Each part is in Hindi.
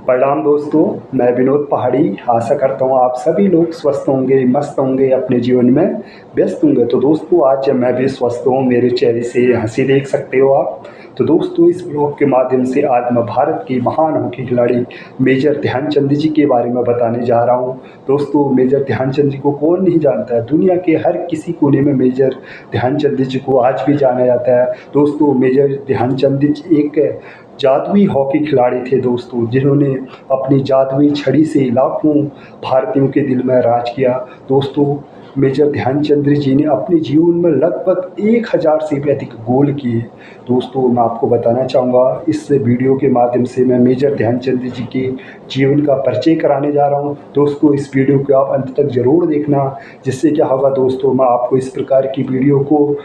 प्रणाम दोस्तों। मैं विनोद पहाड़ी आशा करता हूँ आप सभी लोग स्वस्थ होंगे, मस्त होंगे, अपने जीवन में व्यस्त होंगे। तो दोस्तों आज मैं भी स्वस्थ हूँ, मेरे चेहरे से हंसी देख सकते हो आप। तो दोस्तों इस ब्लॉग के माध्यम से आज मैं भारत के महान हॉकी खिलाड़ी मेजर ध्यानचंद जी के बारे में बताने जा रहा हूँ। दोस्तों मेजर ध्यानचंद जी को कौन नहीं जानता है, दुनिया के हर किसी कोने में मेजर ध्यानचंद जी को आज भी जाना जाता है। दोस्तों मेजर ध्यानचंद जी एक जादुई हॉकी खिलाड़ी थे दोस्तों, जिन्होंने अपनी जादुई छड़ी से लाखों भारतीयों के दिल में राज किया। दोस्तों मेजर ध्यानचंद जी ने अपने जीवन में लगभग 1000 से भी अधिक गोल किए। दोस्तों मैं आपको बताना चाहूँगा, इस वीडियो के माध्यम से मैं मेजर ध्यानचंद जी के जीवन का परिचय कराने जा रहा हूँ। दोस्तों इस वीडियो को आप अंत तक ज़रूर देखना, जिससे क्या होगा दोस्तों, मैं आपको इस प्रकार की वीडियो को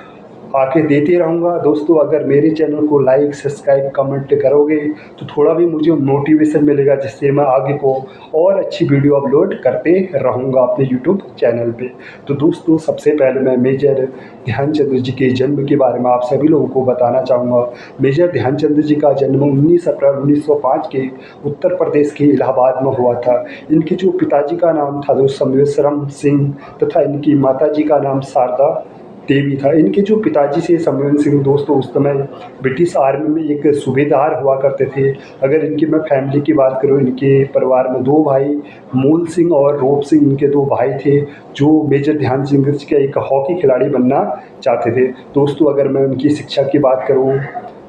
आके देते रहूँगा। दोस्तों अगर मेरे चैनल को लाइक, सब्सक्राइब, कमेंट करोगे तो थोड़ा भी मुझे मोटिवेशन मिलेगा, जिससे मैं आगे को और अच्छी वीडियो अपलोड करते रहूँगा अपने यूट्यूब चैनल पे। तो दोस्तों सबसे पहले मैं मेजर ध्यानचंद जी के जन्म के बारे में आप सभी लोगों को बताना चाहूँगा। मेजर ध्यानचंद जी का जन्म 19 अप्रैल 1905 के उत्तर प्रदेश के इलाहाबाद में हुआ था। इनके जो पिताजी का नाम था जो सर्वेश्वरम सिंह तथा इनकी माताजी का नाम शारदा देवी था। इनके जो पिताजी से संवेदन सिंह दोस्तों उस समय ब्रिटिश आर्मी में एक सूबेदार हुआ करते थे। अगर इनकी मैं फैमिली की बात करूँ, इनके परिवार में 2 भाई मूल सिंह और रोप सिंह इनके 2 भाई थे, जो मेजर ध्यानचंद जी का एक हॉकी खिलाड़ी बनना चाहते थे। दोस्तों अगर मैं उनकी शिक्षा की बात करूँ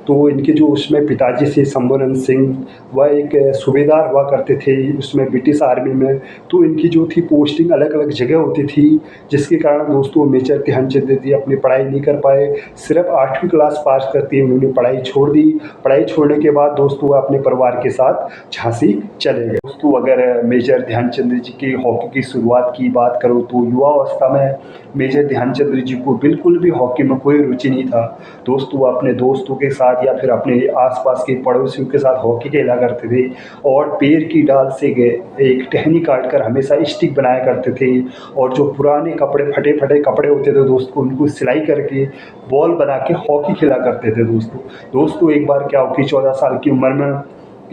तो इनके जो उसमें पिताजी से संबोधन सिंह, वह एक सूबेदार हुआ करते थे उसमें ब्रिटिश आर्मी में। तो इनकी जो थी पोस्टिंग अलग अलग जगह होती थी, जिसके कारण दोस्तों मेजर ध्यानचंद जी अपनी पढ़ाई नहीं कर पाए। सिर्फ 8वीं क्लास पास करते ही उन्होंने पढ़ाई छोड़ दी। पढ़ाई छोड़ने के बाद दोस्तों वह अपने परिवार के साथ झांसी चले गए। दोस्तों अगर मेजर ध्यानचंद जी की हॉकी की शुरुआत की बात करूँ तो युवा अवस्था में मेजर ध्यानचंद जी को बिल्कुल भी हॉकी में कोई रुचि नहीं था। दोस्तों वो अपने दोस्तों के साथ या फिर अपने आसपास के पड़ोसियों के साथ हॉकी खेला करते थे, और पेड़ की डाल से एक टहनी काट कर हमेशा स्टिक बनाया करते थे, और जो पुराने कपड़े फटे फटे कपड़े होते थे दोस्तों उनको सिलाई करके बॉल बना के हॉकी खेला करते थे। दोस्तों एक बार क्या हो कि 14 साल की उम्र में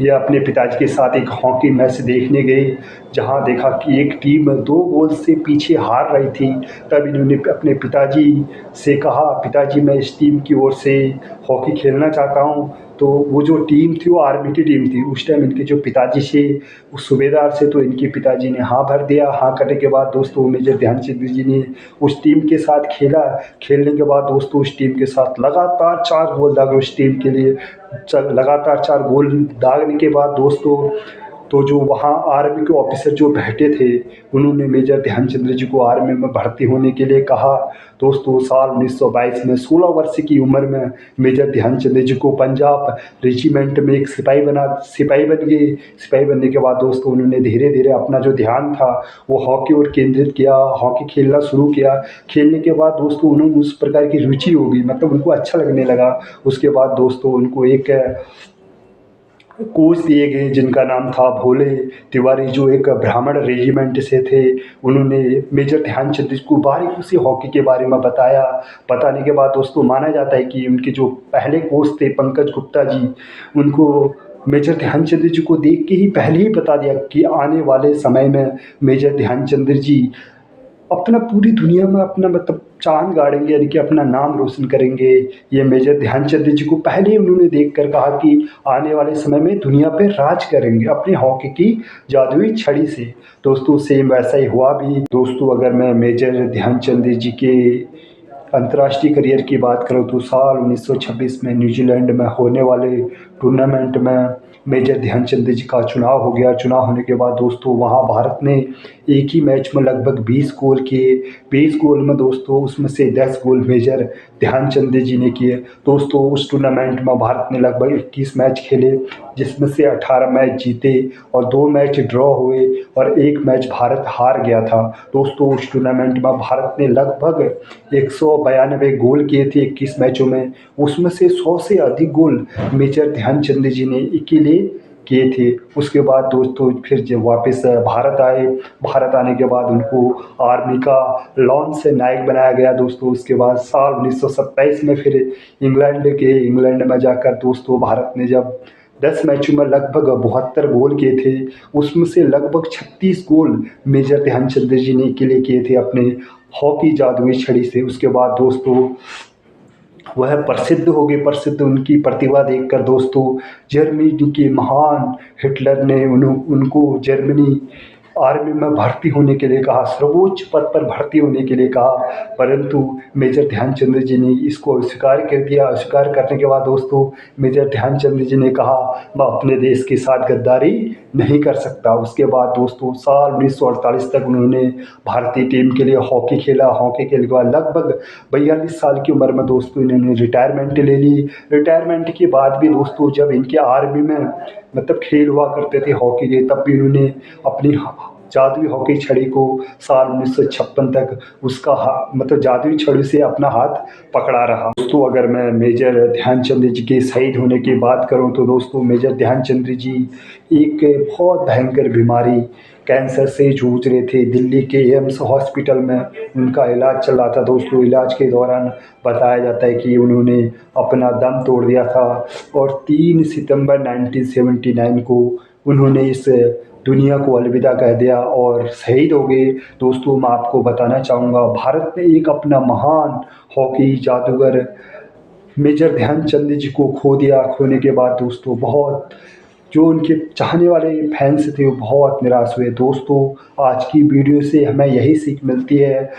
ये अपने पिताजी के साथ एक हॉकी मैच देखने गए, जहां देखा कि एक टीम 2 गोल से पीछे हार रही थी। तब इन्होंने अपने पिताजी से कहा, पिताजी मैं इस टीम की ओर से हॉकी खेलना चाहता हूं। तो वो जो टीम थी वो आर्मी की टीम थी। उस टाइम इनके जो पिताजी से उस सूबेदार से तो इनके पिताजी ने हाँ भर दिया। हाँ करने के बाद दोस्तों मेजर ध्यानचंद जी ने उस टीम के साथ खेला। खेलने के बाद दोस्तों उस टीम के साथ लगातार 4 गोल दागे उस टीम के लिए। लगातार 4 गोल दागने के बाद दोस्तों तो जो वहाँ आर्मी के ऑफिसर जो बैठे थे, उन्होंने मेजर ध्यानचंद जी को आर्मी में भर्ती होने के लिए कहा। दोस्तों साल 1922 में 16 वर्ष की उम्र में मेजर ध्यानचंद जी को पंजाब रेजिमेंट में एक सिपाही बन गए। सिपाही बनने के बाद दोस्तों उन्होंने धीरे धीरे अपना जो ध्यान था वो हॉकी ओर केंद्रित किया, हॉकी खेलना शुरू किया। खेलने के बाद दोस्तों उन्हें उस प्रकार की रुचि हो गई, मतलब उनको अच्छा लगने लगा। उसके बाद दोस्तों उनको एक कोच दिए गए जिनका नाम था भोले तिवारी, जो एक ब्राह्मण रेजिमेंट से थे। उन्होंने मेजर ध्यानचंद जी को बारीकी से हॉकी के बारे में बताया। बताने के बाद दोस्तों माना जाता है कि उनके जो पहले कोच थे पंकज गुप्ता जी, उनको मेजर ध्यानचंद जी को देख के ही पहले ही बता दिया कि आने वाले समय में मेजर ध्यानचंद जी अपना पूरी दुनिया में अपना मतलब चांद गाड़ेंगे, यानी कि अपना नाम रोशन करेंगे। ये मेजर ध्यानचंद जी को पहले ही उन्होंने देखकर कहा कि आने वाले समय में दुनिया पे राज करेंगे अपने हॉकी की जादुई छड़ी से। दोस्तों सेम वैसा ही हुआ भी। दोस्तों अगर मैं मेजर ध्यानचंद जी के अंतर्राष्ट्रीय करियर की बात करूँ तो साल 1926 में न्यूजीलैंड में होने वाले टूर्नामेंट में मेजर ध्यानचंद जी का चुनाव हो गया। चुनाव होने के बाद दोस्तों वहाँ भारत ने एक ही मैच में लगभग 20 गोल किए। 20 गोल में दोस्तों उसमें से 10 गोल मेजर ध्यानचंद जी ने किए। दोस्तों उस टूर्नामेंट में भारत ने लगभग 21 मैच खेले, जिसमें से 18 मैच जीते और 2 मैच ड्रॉ हुए और 1 मैच भारत हार गया था। दोस्तों उस टूर्नामेंट में भारत ने लगभग 192 गोल किए थे 21 मैचों में। उसमें से 100 से अधिक गोल मेजर ध्यानचंद जी ने अकेले किए थे। उसके बाद दोस्तों फिर जब वापस भारत आए, भारत आने के बाद उनको आर्मी का लॉन्च से नायक बनाया गया दोस्तों। उसके बाद साल 1927 में फिर इंग्लैंड में जाकर दोस्तों भारत ने जब 10 मैचों में लगभग 72 गोल किए थे। उसमें से लगभग 36 गोल मेजर ध्यानचंद जी ने के लिए किए थे अपने हॉकी जादुई छड़ी से। उसके बाद दोस्तों वह प्रसिद्ध हो गए। प्रसिद्ध उनकी प्रतिभा देखकर दोस्तों जर्मनी के महान हिटलर ने उनको जर्मनी आर्मी में भर्ती होने के लिए कहा, सर्वोच्च पद पर भर्ती होने के लिए कहा, परंतु मेजर ध्यानचंद जी ने इसको अस्वीकार कर दिया। अस्वीकार करने के बाद दोस्तों मेजर ध्यानचंद जी ने कहा, मैं अपने देश के साथ गद्दारी नहीं कर सकता। उसके बाद दोस्तों साल 1948 तक उन्होंने भारतीय टीम के लिए हॉकी खेला। हॉकी खेलने के बाद लगभग 42 साल की उम्र में दोस्तों इन्होंने रिटायरमेंट ले ली। रिटायरमेंट के बाद भी दोस्तों जब इनके आर्मी में मतलब खेल हुआ करते थे हॉकी के, तब भी उन्होंने अपनी जादुई हॉकी छड़ी को साल 1956 तक उसका मतलब जादुई छड़ी से अपना हाथ पकड़ा रहा। दोस्तों अगर मैं मेजर ध्यानचंद जी के शहीद होने की बात करूं तो दोस्तों मेजर ध्यानचंद जी एक बहुत भयंकर बीमारी कैंसर से जूझ रहे थे। दिल्ली के एम्स हॉस्पिटल में उनका इलाज चल रहा था। दोस्तों इलाज के दौरान बताया जाता है कि उन्होंने अपना दम तोड़ दिया था और 3 सितंबर 1979 को उन्होंने इस दुनिया को अलविदा कह दिया और शहीद हो गए। दोस्तों मैं आपको बताना चाहूँगा भारत ने एक अपना महान हॉकी जादूगर मेजर ध्यानचंद जी को खो दिया। खोने के बाद दोस्तों बहुत जो उनके चाहने वाले फैंस थे वो बहुत निराश हुए। दोस्तों आज की वीडियो से हमें यही सीख मिलती है,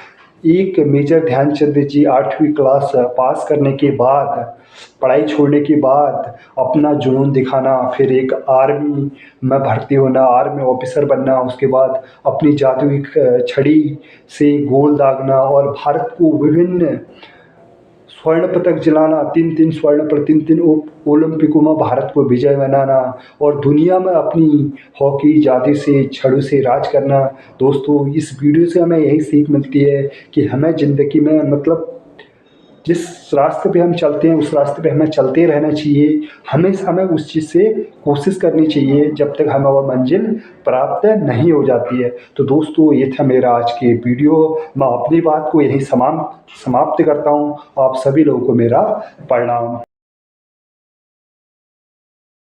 एक मेजर ध्यानचंद जी 8वीं क्लास पास करने के बाद, पढ़ाई छोड़ने के बाद अपना जुनून दिखाना, फिर एक आर्मी में भर्ती होना, आर्मी ऑफिसर बनना, उसके बाद अपनी जादुई छड़ी से गोल दागना और भारत को विभिन्न स्वर्ण पदक जिलाना, 3-3 स्वर्ण पर 3-3 ओलंपिकों में भारत को विजय बनाना और दुनिया में अपनी हॉकी जादू से छड़ों से राज करना। दोस्तों इस वीडियो से हमें यही सीख मिलती है कि हमें ज़िंदगी में मतलब जिस रास्ते पे हम चलते हैं उस रास्ते पे हमें चलते रहना चाहिए। हमेशा हमें उस चीज़ से कोशिश करनी चाहिए जब तक हमें वह मंजिल प्राप्त नहीं हो जाती है। तो दोस्तों ये था मेरा आज के वीडियो। मैं अपनी बात को यहीं समाप्त करता हूँ। आप सभी लोगों को मेरा प्रणाम।